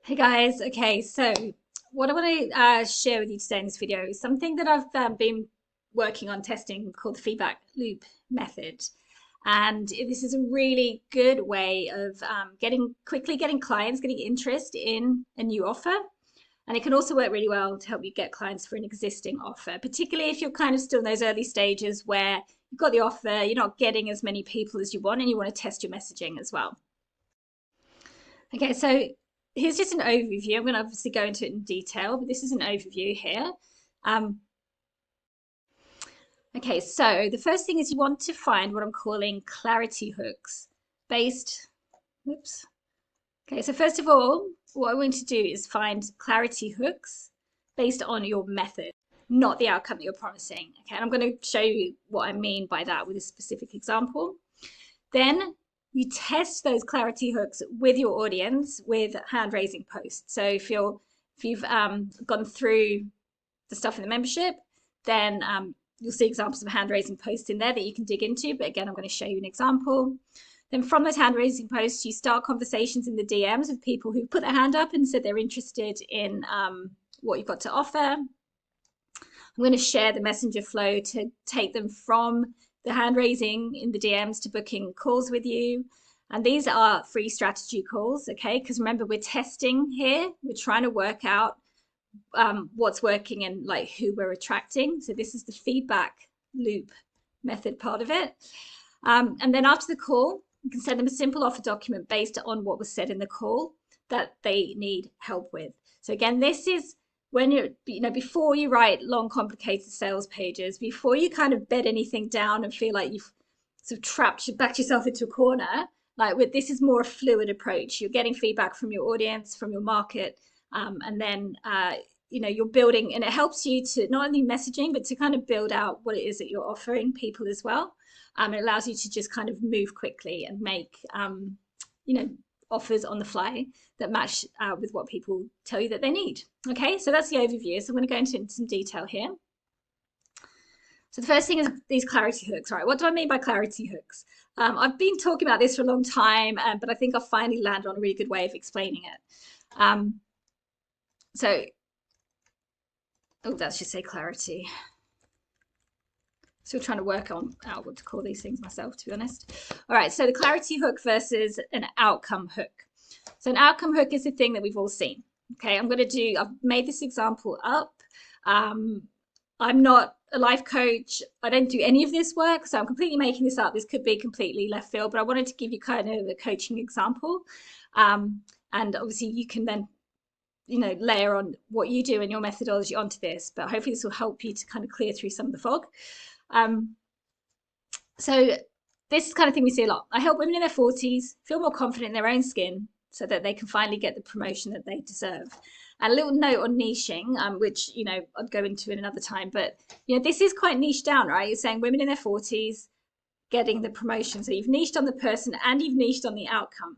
Hey guys, okay, so what I want to share with you today in this video is something that I've been working on testing called the feedback loop method. And this is a really good way of quickly getting clients, getting interest in a new offer. And it can also work really well to help you get clients for an existing offer, particularly if you're kind of still in those early stages where you've got the offer, you're not getting as many people as you want, and you want to test your messaging as well. Okay, so here's just an overview. I'm going to obviously go into it in detail, but this is an overview here. Um, okay, so the first thing is you want to find what I'm calling clarity hooks based, oops. Okay, so first of all, what I want to do is find clarity hooks based on your method, not the outcome that you're promising. Okay, and I'm going to show you what I mean by that with a specific example. Then you test those clarity hooks with your audience with hand raising posts. So if you've gone through the stuff in the membership, then you'll see examples of hand raising posts in there that you can dig into. But again, I'm going to show you an example. Then from those hand raising posts, you start conversations in the DMs with people who put their hand up and said they're interested in what you've got to offer. I'm going to share the messenger flow to take them from the hand raising in the DMs to booking calls with you. And these are free strategy calls, okay? Because remember, we're testing here. We're trying to work out what's working and like who we're attracting. So this is the feedback loop method part of it. And then after the call, you can send them a simple offer document based on what was said in the call that they need help with. So again, this is when before you write long, complicated sales pages, before you kind of bed anything down and feel like you've sort of backed yourself into a corner, this is more a fluid approach. You're getting feedback from your audience, from your market, and then you're building, and it helps you to not only messaging, but to kind of build out what it is that you're offering people as well. It allows you to just kind of move quickly and make offers on the fly that match with what people tell you that they need. Okay, so that's the overview. So I'm going to go into some detail here. So the first thing is these clarity hooks, right? What do I mean by clarity hooks? I've been talking about this for a long time, but I think I've finally landed on a really good way of explaining it. That should say clarity. Still trying to work out what to call these things myself, to be honest. All right, so the clarity hook versus an outcome hook. So an outcome hook is the thing that we've all seen. Okay, I've made this example up. I'm not a life coach. I don't do any of this work, so I'm completely making this up. This could be completely left field, but I wanted to give you kind of a coaching example. And obviously you can then, layer on what you do and your methodology onto this, but hopefully this will help you to kind of clear through some of the fog. So this is the kind of thing we see a lot. I help women in their 40s feel more confident in their own skin so that they can finally get the promotion that they deserve. And a little note on niching, which, I'd go into in another time, but, this is quite niche down, right? You're saying women in their 40s getting the promotion. So you've niched on the person and you've niched on the outcome.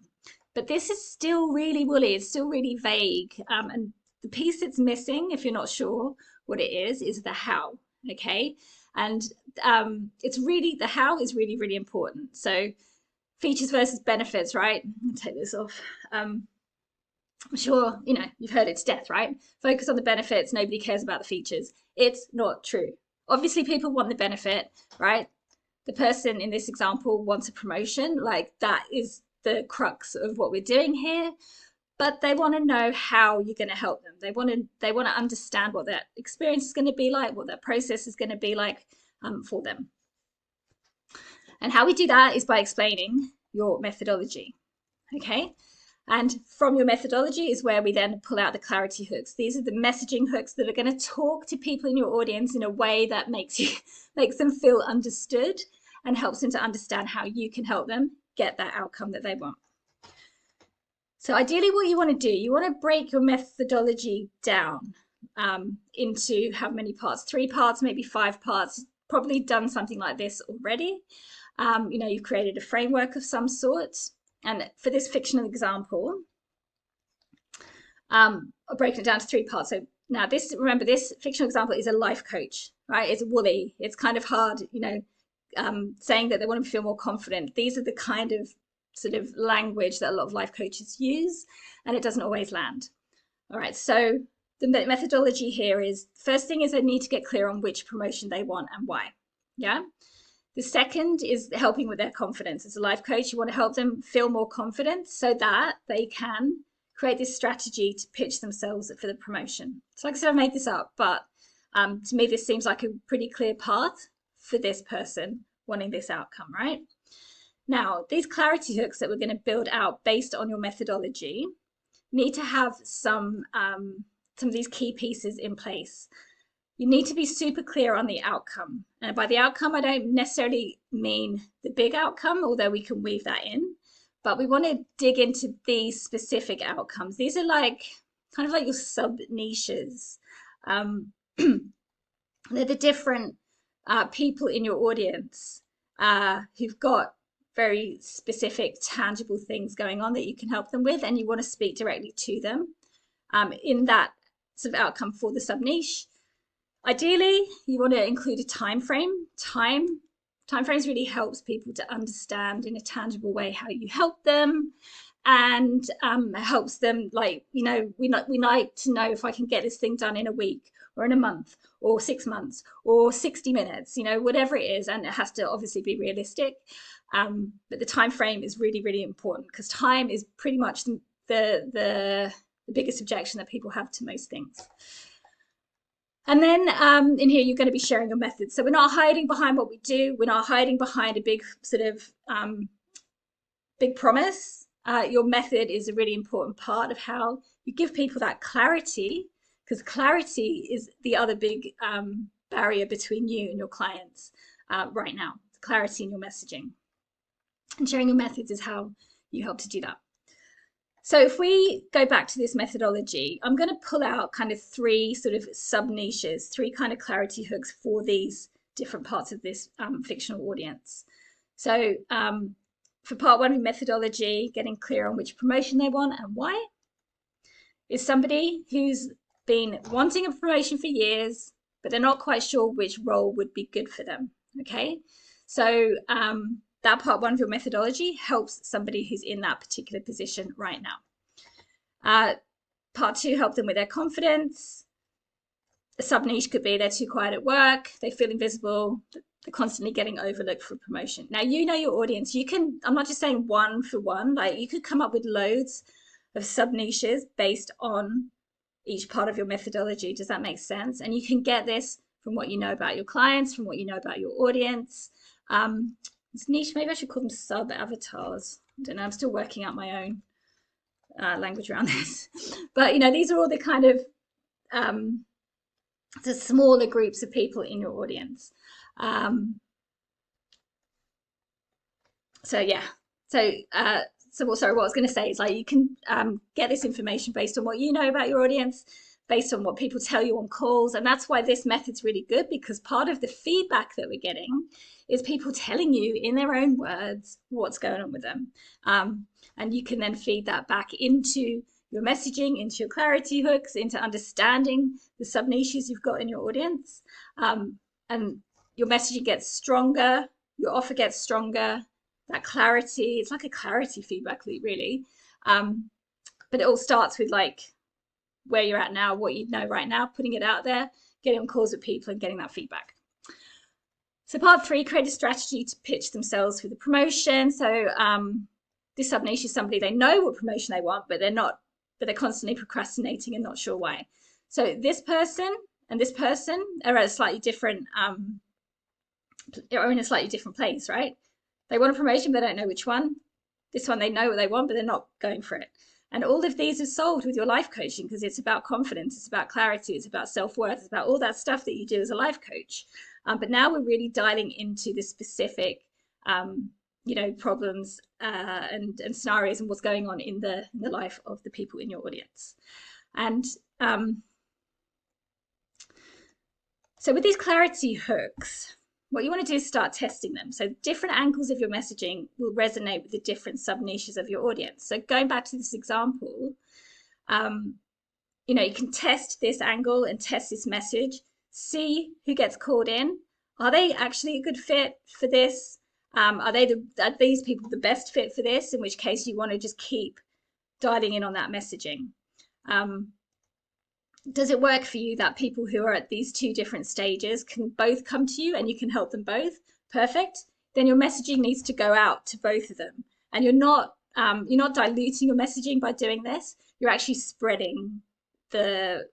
But this is still really woolly. It's still really vague. And the piece that's missing, if you're not sure what it is the how, okay? And the how is really, really important. So features versus benefits, right? I'll take this off. I'm sure, you've heard it to death, right? Focus on the benefits. Nobody cares about the features. It's not true. Obviously, people want the benefit, right? The person in this example wants a promotion. Like that is the crux of what we're doing here. But they want to know how you're going to help them. They want to understand what that experience is going to be like, what that process is going to be like for them. And how we do that is by explaining your methodology. Okay. And from your methodology is where we then pull out the clarity hooks. These are the messaging hooks that are going to talk to people in your audience in a way that makes them feel understood and helps them to understand how you can help them get that outcome that they want. So ideally what you want to do, you want to break your methodology down into how many parts? 3 parts, maybe 5 parts. Probably done something like this already. You've created a framework of some sort. And for this fictional example, I'll break it down to 3 parts. So now remember, this fictional example is a life coach, right? It's woolly. It's kind of hard, saying that they want to feel more confident. These are the kind of sort of language that a lot of life coaches use, and it doesn't always land. All right, so the methodology here is, first thing is they need to get clear on which promotion they want and why. Yeah. The second is helping with their confidence. As a life coach, you want to help them feel more confident so that they can create this strategy to pitch themselves for the promotion. So like I said, I made this up, but to me, this seems like a pretty clear path for this person wanting this outcome, right? Now, these clarity hooks that we're going to build out based on your methodology need to have some of these key pieces in place. You need to be super clear on the outcome. And by the outcome, I don't necessarily mean the big outcome, although we can weave that in. But we want to dig into these specific outcomes. These are like kind of like your sub niches. They're the different people in your audience who've got very specific, tangible things going on that you can help them with, and you want to speak directly to them in that sort of outcome for the sub niche. Ideally, you want to include a time frame. Time frames really helps people to understand in a tangible way how you help them, and helps them, like, you know, we like to know if I can get this thing done in a week or in a month or 6 months or 60 minutes, you know, whatever it is, and it has to obviously be realistic. But the time frame is really, really important, because time is pretty much the biggest objection that people have to most things. And then in here, you're going to be sharing your method. So we're not hiding behind what we do. We're not hiding behind a big sort of big promise. Your method is a really important part of how you give people that clarity, because clarity is the other big barrier between you and your clients right now. Clarity in your messaging. And sharing your methods is how you help to do that. So if we go back to this methodology, I'm going to pull out kind of 3 sort of sub niches, 3 kind of clarity hooks for these different parts of this fictional audience. So for part 1 of methodology, getting clear on which promotion they want and why, is somebody who's been wanting a promotion for years, but they're not quite sure which role would be good for them. Okay, so that part 1 of your methodology helps somebody who's in that particular position right now. Part 2, help them with their confidence. A sub niche could be they're too quiet at work, they feel invisible, they're constantly getting overlooked for promotion. Now, you know your audience. You can, I'm not just saying one for one, like you could come up with loads of sub niches based on each part of your methodology. Does that make sense? And you can get this from what you know about your clients, from what you know about your audience. This niche, maybe I should call them sub avatars. I don't know, I'm still working out my own language around this. But, you know, these are all the kind of the smaller groups of people in your audience. So yeah, sorry, what I was going to say is, like, you can get this information based on what you know about your audience, based on what people tell you on calls. And that's why this method's really good, because part of the feedback that we're getting is people telling you in their own words what's going on with them. And you can then feed that back into your messaging, into your clarity hooks, into understanding the sub niches you've got in your audience. And your messaging gets stronger, your offer gets stronger, that clarity, it's like a clarity feedback loop, really. But it all starts with, like, where you're at now, what you know right now, putting it out there, getting on calls with people and getting that feedback. So part 3, create a strategy to pitch themselves for the promotion. So this sub niche is somebody, they know what promotion they want, but they're constantly procrastinating and not sure why. So this person and this person are at a slightly different, are in a slightly different place, right? They want a promotion, but they don't know which one. This one, they know what they want, but they're not going for it. And all of these are solved with your life coaching, because it's about confidence, it's about clarity, it's about self-worth, it's about all that stuff that you do as a life coach. But now we're really dialing into the specific, you know, problems and scenarios and what's going on in the life of the people in your audience. And so with these clarity hooks, what you want to do is start testing them. So different angles of your messaging will resonate with the different sub niches of your audience. So going back to this example, you know, you can test this angle and test this message, see who gets called in. Are they actually a good fit for this? Are these people the best fit for this? In which case you want to just keep dialing in on that messaging. does it work for you that people who are at these two different stages can both come to you and you can help them both? Perfect. Then your messaging needs to go out to both of them, and you're not diluting your messaging by doing this. You're actually spreading the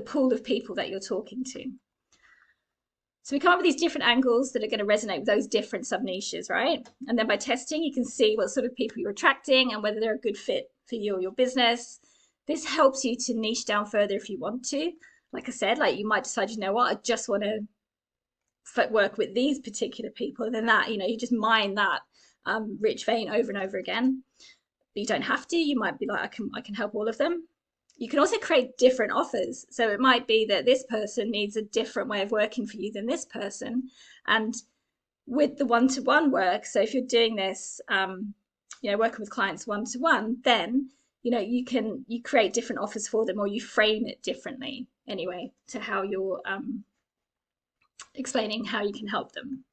pool of people that you're talking to. So we come up with these different angles that are going to resonate with those different sub niches, right? And then by testing, you can see what sort of people you're attracting and whether they're a good fit for you or your business. This helps you to niche down further if you want to. Like I said, like you might decide, you know what, I just want to work with these particular people. And then that, you just mine that rich vein over and over again. But you don't have to. You might be like, I can help all of them. You can also create different offers. So it might be that this person needs a different way of working for you than this person. And with the one-to-one work, so if you're doing this, working with clients one-to-one, then, you create different offers for them, or you frame it differently anyway to how you're explaining how you can help them.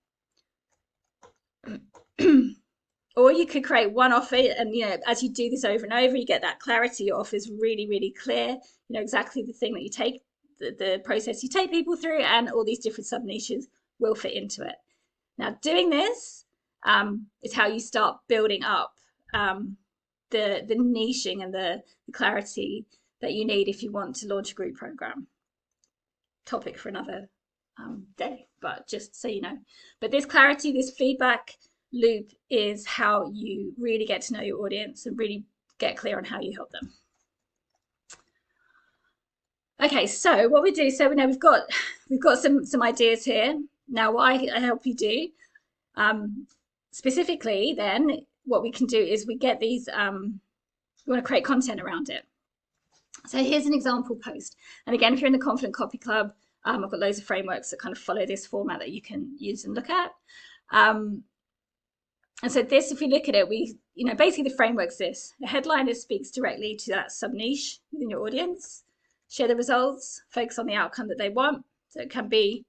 Or you could create one offer, and as you do this over and over, you get that clarity. Your offer is really, really clear. You know exactly the thing that you take, the process you take people through, and all these different sub niches will fit into it. Now, doing this is how you start building up the niching and the clarity that you need if you want to launch a group program. Topic for another day, but just so you know. But this clarity, this feedback loop is how you really get to know your audience and really get clear on how you help them. Okay, so what we do, so we know we've got some ideas here. Now, what I help you do specifically, then what we can do is we get these. We want to create content around it. So here's an example post, and again, if you're in the Confident Copy Club, I've got loads of frameworks that kind of follow this format that you can use and look at. And so this, if you look at it, basically the framework's this. The headline speaks directly to that sub niche within your audience. Share the results, focus on the outcome that they want. So it can be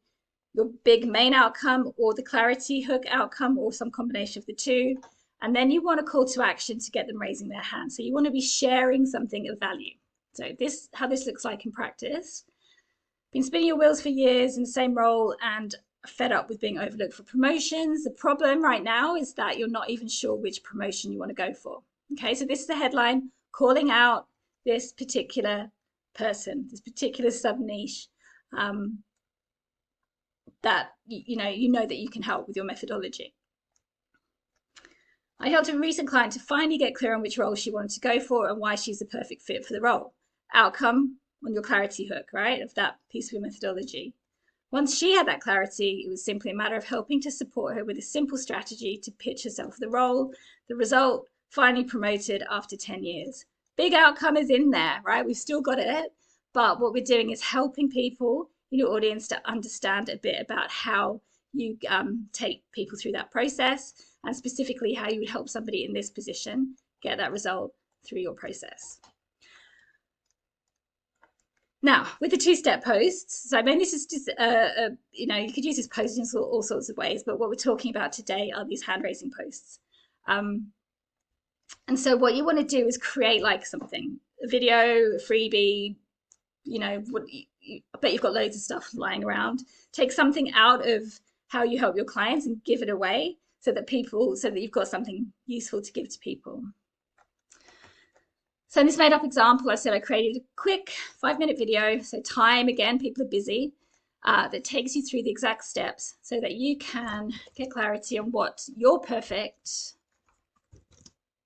your big main outcome or the clarity hook outcome or some combination of the two. And then you want a call to action to get them raising their hand. So you want to be sharing something of value. So how this looks like in practice. Been spinning your wheels for years in the same role and fed up with being overlooked for promotions. The problem right now is that you're not even sure which promotion you want to go for. Okay, so this is the headline calling out this particular person, this particular sub niche that you know that you can help with your methodology. I helped a recent client to finally get clear on which role she wanted to go for and why she's the perfect fit for the role. Outcome on your clarity hook, right, of that piece of your methodology. Once she had that clarity, it was simply a matter of helping to support her with a simple strategy to pitch herself for the role. The result, finally promoted after 10 years. Big outcome is in there, right? We've still got it. But what we're doing is helping people in your audience to understand a bit about how you take people through that process, and specifically how you would help somebody in this position get that result through your process. Now, with the two-step posts, so I mean, this is just, you could use this post in all sorts of ways, but what we're talking about today are these hand-raising posts. And so what you want to do is create like something, a video, a freebie, I bet you've got loads of stuff lying around. Take something out of how you help your clients and give it away so that you've got something useful to give to people. So in this made up example, I said I created a quick 5-minute video. So time, again, people are busy, that takes you through the exact steps so that you can get clarity on what your perfect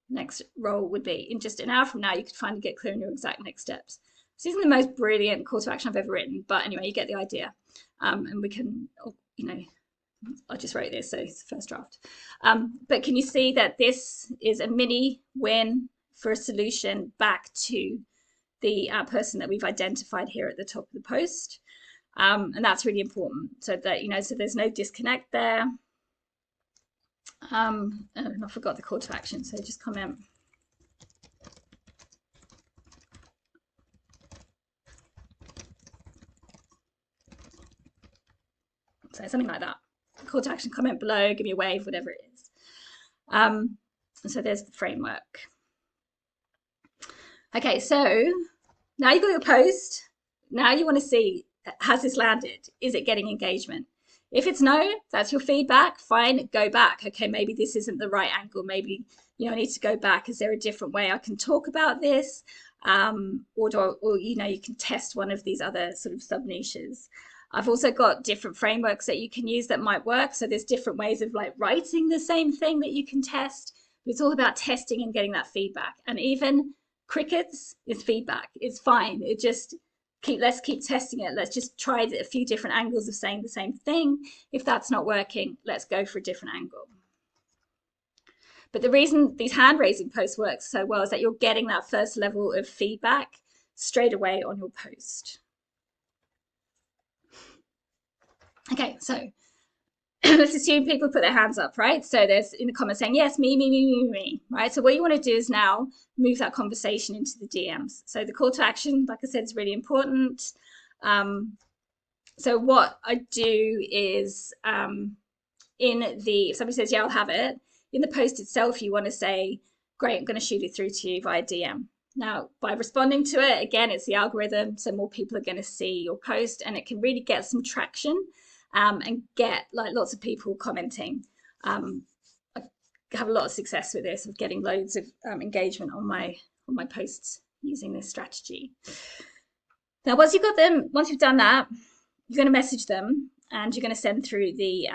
next role would be. In just an hour from now, you could finally get clear on your exact next steps. This isn't the most brilliant call to action I've ever written, but anyway, you get the idea. And we can, I just wrote this, so it's the first draft. But can you see that this is a mini win for a solution back to the person that we've identified here at the top of the post? And that's really important, so that, so there's no disconnect there. And I forgot the call to action, so just comment. So something like that. Call to action, comment below, give me a wave, whatever it is. So there's the framework. Okay, so now you've got your post. Now you want to see, has this landed? Is it getting engagement? If it's no, that's your feedback. Fine, go back. Okay, maybe this isn't the right angle. Maybe I need to go back. Is there a different way I can talk about this? Or you can test one of these other sort of sub niches. I've also got different frameworks that you can use that might work. So there's different ways of like writing the same thing that you can test. But it's all about testing and getting that feedback. And even crickets is feedback. It's fine. Let's keep testing it. Let's just try a few different angles of saying the same thing. If that's not working, let's go for a different angle. But the reason these hand raising posts work so well is that you're getting that first level of feedback straight away on your post. Okay, so let's assume people put their hands up, right? So there's in the comments saying, yes, me, right? So what you want to do is now move that conversation into the DMs. So the call to action, like I said, is really important. So what I do is if somebody says, yeah, I'll have it, in the post itself, you want to say, great, I'm going to shoot it through to you via DM. Now, by responding to it, again, it's the algorithm, so more people are going to see your post, and it can really get some traction and get like lots of people commenting. I have a lot of success with this, of getting loads of engagement on my posts using this strategy. Now, once you've done that, you're going to message them, and you're going to send through the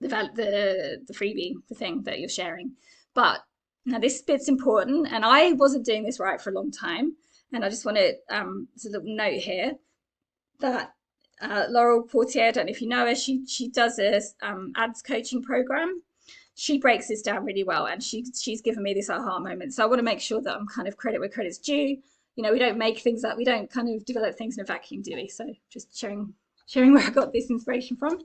freebie, the thing that you're sharing. But now this bit's important, and I wasn't doing this right for a long time, and I just want to there's a little note here that Laurel Portier, I don't know if you know her, she does a ads coaching program. She breaks this down really well, and she's given me this aha moment. So I want to make sure that I'm kind of credit where credit's due. We don't make things up, we don't kind of develop things in a vacuum, do we? So just sharing where I got this inspiration from.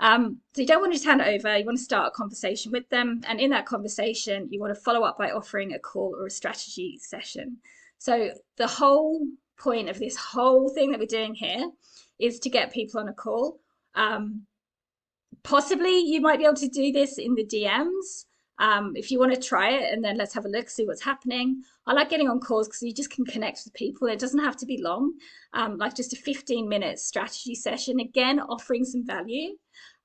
So you don't want to just hand it over, you want to start a conversation with them, and in that conversation you want to follow up by offering a call or a strategy session. So the whole point of this whole thing that we're doing here is to get people on a call. Possibly you might be able to do this in the DMs if you want to try it, and then let's have a look, see what's happening. I like getting on calls because you just can connect with people. It doesn't have to be long, like just a 15-minute strategy session, again offering some value.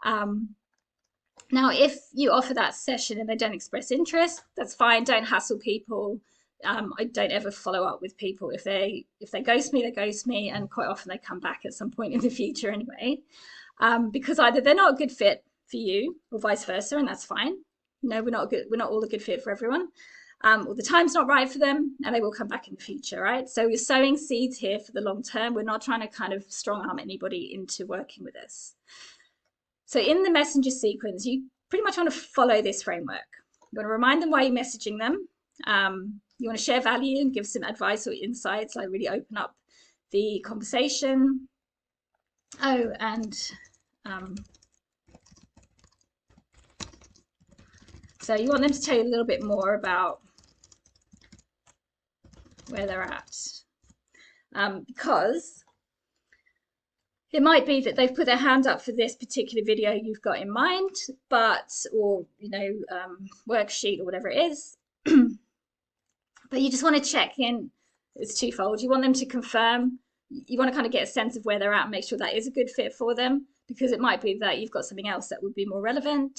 Now, if you offer that session and they don't express interest, that's fine. Don't hassle people. I don't ever follow up with people. If they ghost me, they ghost me, and quite often they come back at some point in the future anyway, because either they're not a good fit for you or vice versa, and that's fine. We're not all a good fit for everyone, or the time's not right for them, and they will come back in the future, right? So we're sowing seeds here for the long term. We're not trying to kind of strong arm anybody into working with us. So in the messenger sequence, you pretty much want to follow this framework. You want to remind them why you're messaging them. You want to share value and give some advice or insights, like really open up the conversation. Oh, and so you want them to tell you a little bit more about where they're at, because it might be that they've put their hand up for this particular video you've got in mind, or worksheet or whatever it is. But you just want to check in. It's twofold. You want them to confirm. You want to kind of get a sense of where they're at and make sure that is a good fit for them, because it might be that you've got something else that would be more relevant.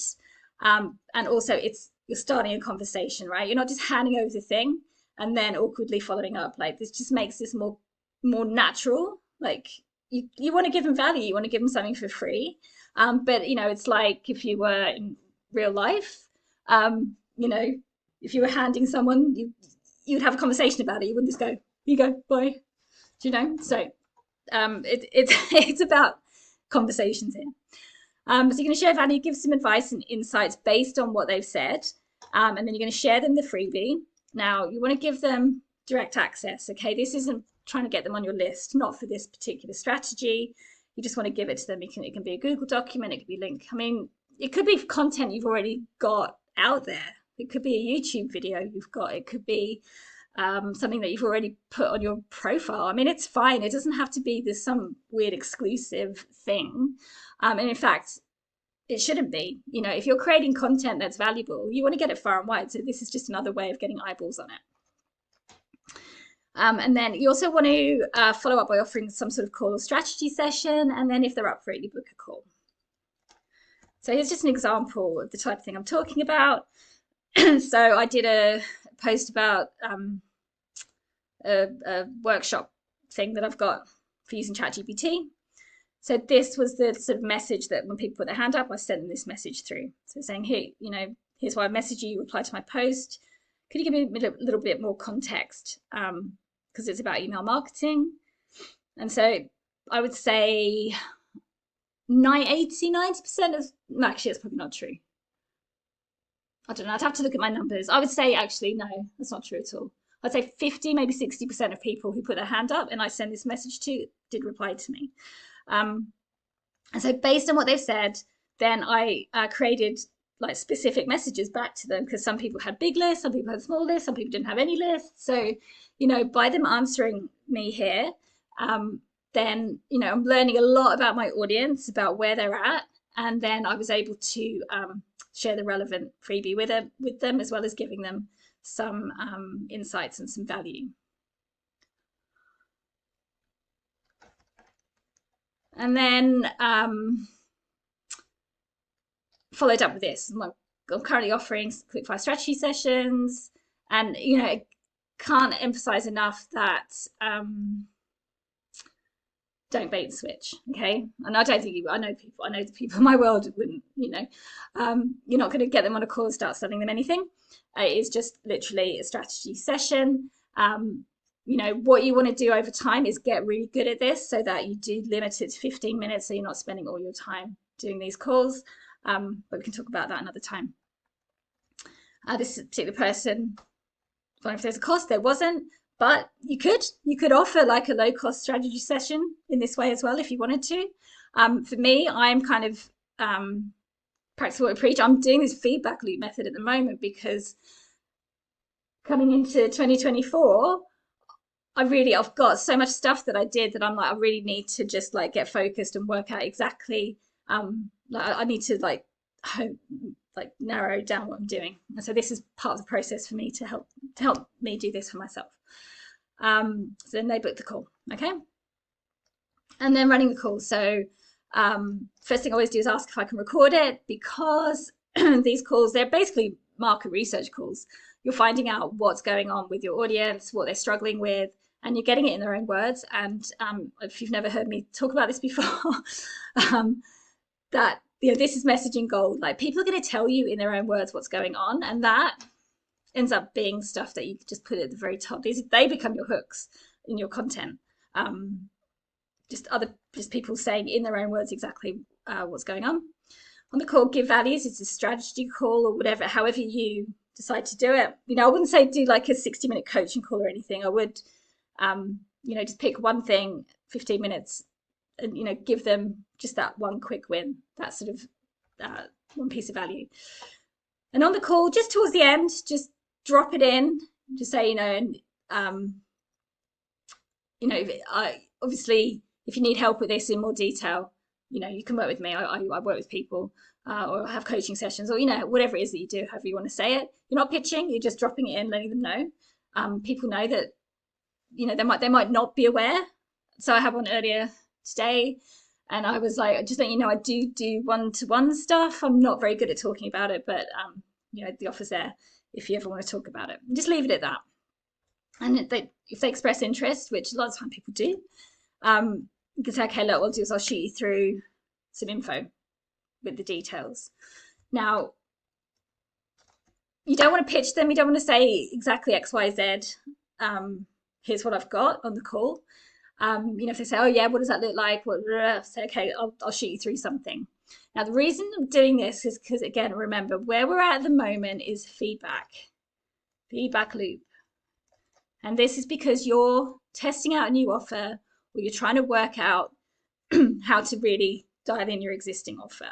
And also you're starting a conversation, right? You're not just handing over the thing and then awkwardly following up. Like, this just makes this more natural. Like, you want to give them value. You want to give them something for free. But it's like if you were in real life, if you were handing someone, you'd have a conversation about it. You wouldn't just go, here you go, bye. So it's about conversations here. So you're going to share value, give some advice and insights based on what they've said, and then you're going to share them the freebie. Now, you want to give them direct access. Okay, this isn't trying to get them on your list, not for this particular strategy. You just want to give it to them. It can be a Google document, it could be a link. I mean, it could be content you've already got out there. It could be a YouTube video you've got. It could be something that you've already put on your profile. I mean, it's fine. It doesn't have to be some weird exclusive thing. And in fact, it shouldn't be. If you're creating content that's valuable, you want to get it far and wide. So this is just another way of getting eyeballs on it. And then you also want to follow up by offering some sort of call or strategy session. And then if they're up for it, you book a call. So here's just an example of the type of thing I'm talking about. So I did a post about a workshop thing that I've got for using ChatGPT. So this was the sort of message that when people put their hand up, I sent them this message through. So saying, hey, here's why I messaged you, reply to my post. Could you give me a little bit more context? Because it's about email marketing. And so I would say 90% of, no, actually, that's probably not true. I don't know, I'd have to look at my numbers. I would say, actually, no, that's not true at all. I'd say 50, maybe 60% of people who put their hand up and I send this message to did reply to me. And so based on what they've said, then I created like specific messages back to them, because some people had big lists, some people had small lists, some people didn't have any lists. So, by them answering me here, then, I'm learning a lot about my audience, about where they're at. And then I was able to share the relevant freebie with them, as well as giving them some insights and some value. And then followed up with this. I'm currently offering quickfire strategy sessions, and I can't emphasize enough that don't bait and switch, okay? And I don't think I know the people in my world wouldn't, you're not going to get them on a call and start selling them anything. It is just literally a strategy session. What you want to do over time is get really good at this, so that you do limit it to 15 minutes, so you're not spending all your time doing these calls. But we can talk about that another time. This particular person, I don't know if there's a cost, there wasn't, but you could offer like a low cost strategy session in this way as well if you wanted to. For me, I'm kind of practice what I preach. I'm doing this feedback loop method at the moment because coming into 2024, I've got so much stuff that I did that I'm like, I really need to just like get focused and work out exactly. I need to like narrow down what I'm doing. And so this is part of the process for me to help me do this for myself. So then they booked the call, okay? And then running the call. So first thing I always do is ask if I can record it, because these calls, they're basically market research calls. You're finding out what's going on with your audience, what they're struggling with, and you're getting it in their own words. And if you've never heard me talk about this before, that this is messaging gold. Like, people are going to tell you in their own words what's going on, and that ends up being stuff that you just put at the very top. They become your hooks in your content. Just people saying in their own words exactly what's going on. On the call, give values. It's a strategy call or whatever, however you decide to do it. I wouldn't say do like a 60-minute coaching call or anything. I would, just pick one thing, 15 minutes, and, give them just that one quick win, that sort of one piece of value. And on the call, just towards the end, just drop it in, just say, obviously, if you need help with this in more detail, you can work with me. I work with people or have coaching sessions, or, whatever it is that you do, however you want to say it. You're not pitching, you're just dropping it in, letting them know. People know that, they might not be aware. So I had one earlier today, and I was like, just letting you know, I do one-to-one stuff. I'm not very good at talking about it, but, the offer's there if you ever want to talk about it. Just leave it at that. And if they express interest, which a lot of time people do, you can say, okay, look, what I'll do is I'll shoot you through some info with the details. Now, you don't want to pitch them. You don't want to say exactly X, Y, Z. Here's what I've got on the call. If they say, oh yeah, what does that look like? Say, okay, I'll shoot you through something. Now, the reason I'm doing this is because, again, remember, where we're at the moment is feedback loop. And this is because you're testing out a new offer, or you're trying to work out how to really dial in your existing offer.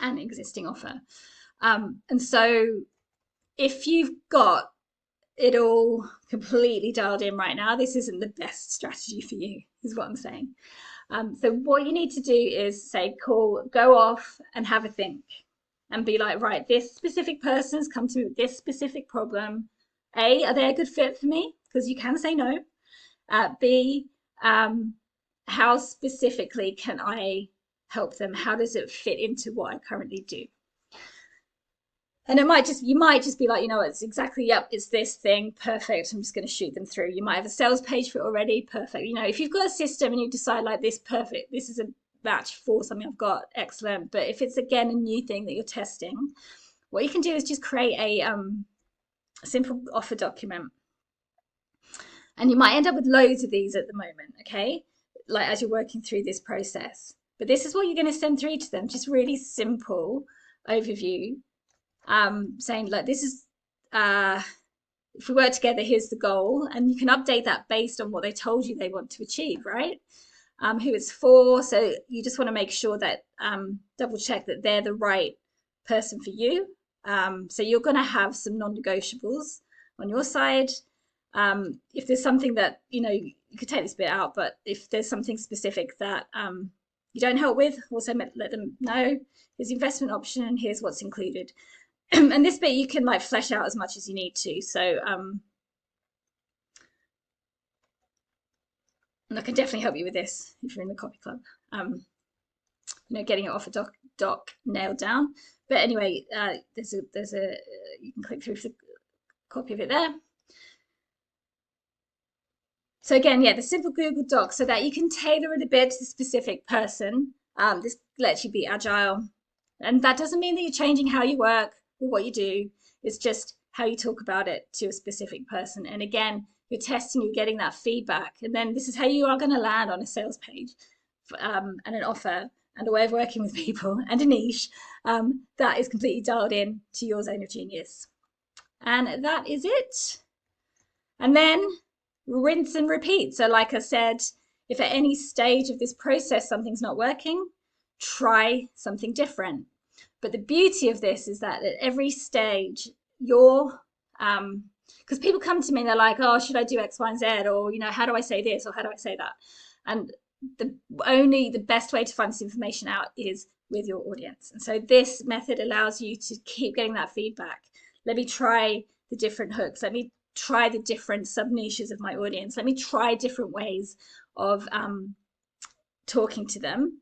And so if you've got it all completely dialed in right now, this isn't the best strategy for you, is what I'm saying. So what you need to do is say, cool, go off and have a think and be like, right, this specific person's come to me with this specific problem. Are they a good fit for me? because you can say no. B, how specifically can I help them? How does it fit into what I currently do? And you might just be like, you know, it's exactly, yep, it's this thing, perfect. I'm just going to shoot them through. You might have a sales page for it already, perfect. You know, if you've got a system and you decide like this, perfect, this is a match for something I've got, excellent. But if it's again a new thing that you're testing, what you can do is just create a simple offer document. And you might end up with loads of these at the moment, okay? Like as you're working through this process. But this is what you're going to send through to them, just really simple overview. Saying like this is if we work together, here's the goal, and you can update that based on what they told you they want to achieve, right? Who it's for. So you just want to make sure that double check that they're the right person for you. So you're going to have some non-negotiables on your side. If there's something that, you know, you could take this bit out, but if there's something specific that you don't help with, also let them know. Here's the investment option and here's what's included. And this bit you can like flesh out as much as you need to. So and I can definitely help you with this if you're in the copy club. You know, getting it off a doc nailed down. But anyway, there's a you can click through the copy of it there. So again, yeah, the simple Google Doc so that you can tailor it a bit to the specific person. This lets you be agile. And that doesn't mean that you're changing how you work or what you do. It's just how you talk about it to a specific person. And again, you're testing, you're getting that feedback. And then this is how you are going to land on a sales page and an offer and a way of working with people and a niche that is completely dialed in to your zone of genius. And that is it. And then rinse and repeat. So like I said, if at any stage of this process something's not working, try something different. But the beauty of this is that at every stage, you're because people come to me and they're like, oh, should I do X, Y, and Z? Or, you know, how do I say this? Or how do I say that? And the best way to find this information out is with your audience. And so this method allows you to keep getting that feedback. Let me try the different hooks. Let me try the different sub niches of my audience. Let me try different ways of talking to them.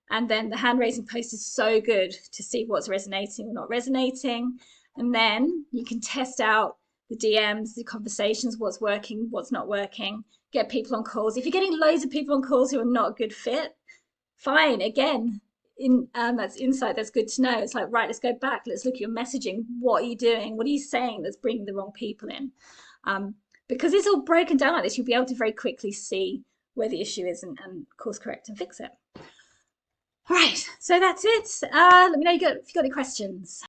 And then the hand raising post is so good to see what's resonating or not resonating. And then you can test out the DMs, the conversations, what's working, what's not working, get people on calls. If you're getting loads of people on calls who are not a good fit, fine. Again, that's insight. That's good to know. It's like, right, let's go back. Let's look at your messaging. What are you doing? What are you saying that's bringing the wrong people in? Because it's all broken down like this, you'll be able to very quickly see where the issue is and course correct and fix it. All right, so that's it. Let me know if you've got any questions.